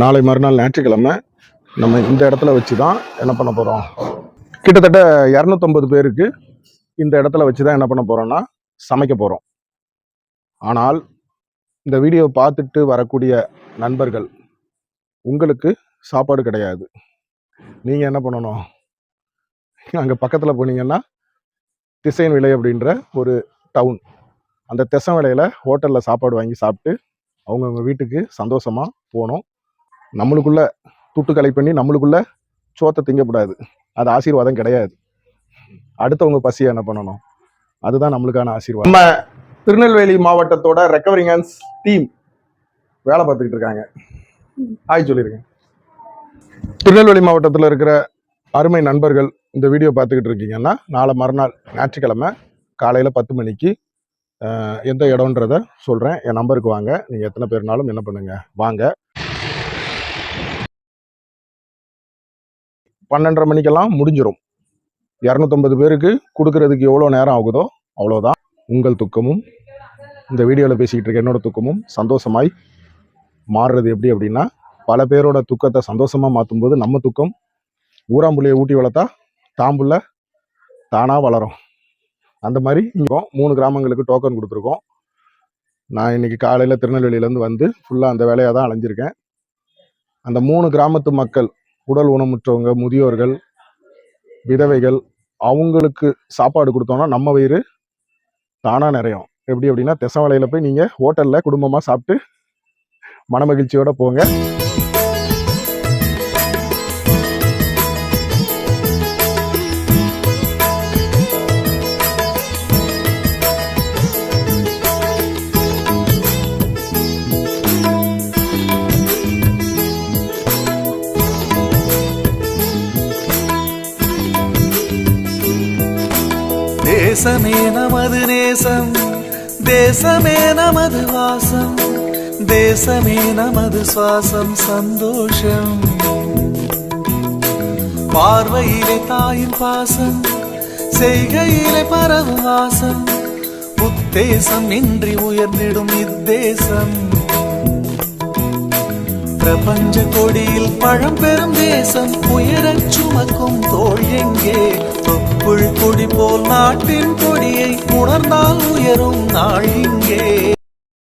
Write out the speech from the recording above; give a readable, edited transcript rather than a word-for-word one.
நாளை மறுநாள் ஞாயிற்றுக்கிழமை நம்ம இந்த இடத்துல வச்சு தான் என்ன பண்ண போகிறோம். கிட்டத்தட்ட 250 பேருக்கு இந்த இடத்துல வச்சு தான் என்ன பண்ண போகிறோம்னா சமைக்க போகிறோம். ஆனால் இந்த வீடியோ பார்த்துட்டு வரக்கூடிய நண்பர்கள், உங்களுக்கு சாப்பாடு கிடையாது. நீங்கள் என்ன பண்ணணும், அங்கே பக்கத்தில் போனீங்கன்னா திசையன் விலை அப்படின்ற ஒரு டவுன், அந்த திசை விலையில் ஹோட்டலில் சாப்பாடு வாங்கி சாப்பிட்டு அவங்கவுங்க வீட்டுக்கு சந்தோஷமாக போகணும். நம்மளுக்குள்ள துட்டுக்கலை பண்ணி நம்மளுக்குள்ள சோத்தை திங்கக்கூடாது. அது ஆசீர்வாதம் கிடையாது. அடுத்தவங்க பசியை என்ன பண்ணணும், அதுதான் நம்மளுக்கான ஆசீர்வாதம். நம்ம திருநெல்வேலி மாவட்டத்தோட ரெக்கவரிங்கன்ஸ் டீம் வேலை பார்த்துக்கிட்டு இருக்காங்க. ஆய் சொல்லியிருக்கேன். திருநெல்வேலி மாவட்டத்தில் இருக்கிற அருமை நண்பர்கள் இந்த வீடியோ பார்த்துக்கிட்டு இருக்கீங்கன்னா, நாளை மறுநாள் ஞாயிற்றுக்கிழமை காலையில் 10 மணிக்கு எந்த இடம்ன்றத சொல்கிறேன். என் நம்பருக்கு வாங்க. நீங்கள் எத்தனை பேர்னாலும் என்ன பண்ணுங்க, வாங்க. 12:30 மணிக்கெல்லாம் முடிஞ்சிடும். 250 பேருக்கு கொடுக்கறதுக்கு எவ்வளோ நேரம் ஆகுதோ அவ்வளோதான். உங்கள் துக்கமும் இந்த வீடியோவில் பேசிக்கிட்டு இருக்க என்னோட துக்கமும் சந்தோஷமாய் மாறுறது எப்படி அப்படின்னா, பல பேரோட துக்கத்தை சந்தோஷமாக மாற்றும் போது நம்ம துக்கம் ஊராம்புள்ளையை ஊட்டி வளர்த்தா தாம்புள்ள தானாக வளரும். அந்த மாதிரி இங்கே 3 கிராமங்களுக்கு டோக்கன் கொடுத்துருக்கோம். நான் இன்னைக்கு காலையில் திருநெல்வேலியிலேருந்து வந்து ஃபுல்லாக அந்த வேலையாக தான் அலைஞ்சிருக்கேன். அந்த 3 கிராமத்து மக்கள், உடல் ஊனமுற்றவங்க, முதியோர்கள், விதவைகள், அவங்களுக்கு சாப்பாடு கொடுத்தோம்னா நம்ம வயிறு தானாக நிறையும். எப்படி அப்படின்னா, திசைவலையில் போய் நீங்கள் ஹோட்டலில் குடும்பமாக சாப்பிட்டு மனமகிழ்ச்சியோடு போங்க. தேசமே நமது நேசம், தேசமே நமது வாசம், தேசமே நமது சுவாசம் சந்தோஷம். பார்வையிலே தாயின் பாசம், செய்கையிலே பரவும் வாசம், உத்தேசம் இன்றி உயர்ந்திடும் இத்தேசம். பிரபஞ்ச கொடியில் பழம் பெறும் தேசம், உயரச் சுமக்கும் தோள் எங்கே? தொப்புள் கொடி போல் நாட்டின் கொடியை உணர்ந்தால் உயரும் நாள் இங்கே.